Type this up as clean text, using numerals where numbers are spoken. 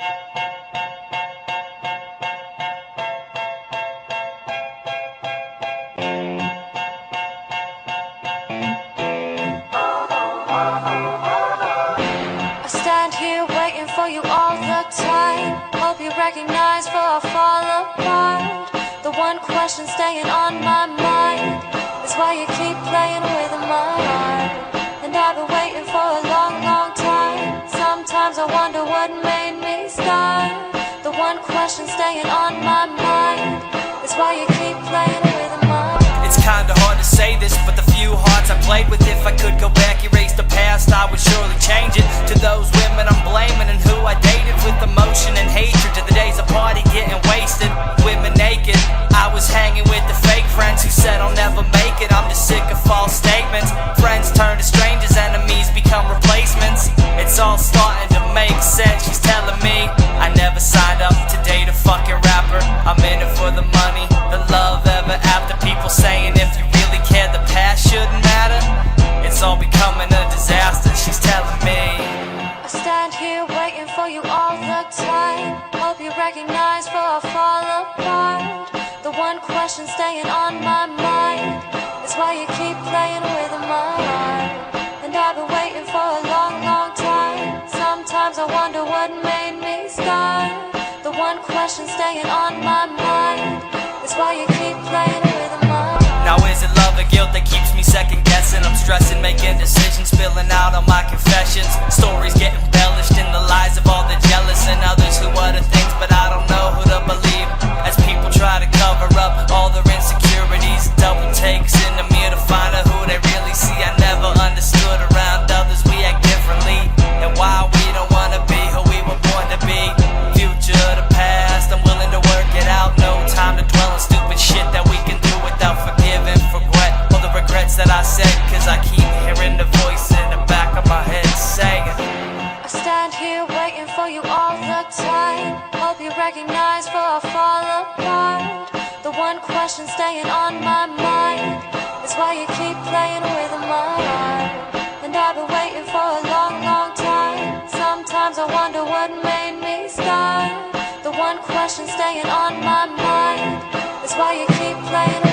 I stand here waiting for you all the time. Hope you recognize before I fall apart. The one question staying on my mind is why you keep playing with my heart. And I've been waiting for a long, long time. Sometimes I wonder what made me start. The one question staying on my mind is why you keep playing with my heart. It's kinda hard to say this, but the few hearts I played with, if I could go back, erase the past, I would surely change it. To those women I'm blaming and who I dated with emotion and hatred, to the days of party getting wasted, women naked. I was hanging with the fake friends who said I'll never make it. I'm just sick of false statements. Friends turn to strangers, enemies become replacements. It's all starting to make sense. She's telling me I never signed up to date a fucking rapper. I'm in it for the money, the love ever after. People saying if you really care, the past shouldn't matter. It's all becoming a disaster. She's telling me I stand here waiting for you all the time. Hope you recognize before I fall apart. The one question staying on my mind is why you keep playing with my heart. And I've been waiting for a long, long time. Sometimes I wonder what made me start. The one question staying on my mind is why you keep playing with my heart. now is it love or guilt that keeps me second guessing? I'm stressing, making decisions, spilling out on my confessions. Stories get embellished in the lies of all the jealous and others who utter things, but I don't know who to believe. As people try to cover up all their insecurities, double takes in the mirror to find out who they really see. I never understood around others we act differently, and why we don't wanna be who we were born to be. Future to past, I'm willing to work it out. No time to dwell on stupid shit that we can do without forgiving, regret all the regrets that I said, cause I keep hearing the voice in the back of my head saying I stand here waiting for you all the time. Hope you recognize before I fall apart. The one question staying on my mind is why you keep playing with my heart. And I've been waiting for a long, long time. Sometimes I wonder what made me start. The one question staying on my mind is why you keep playing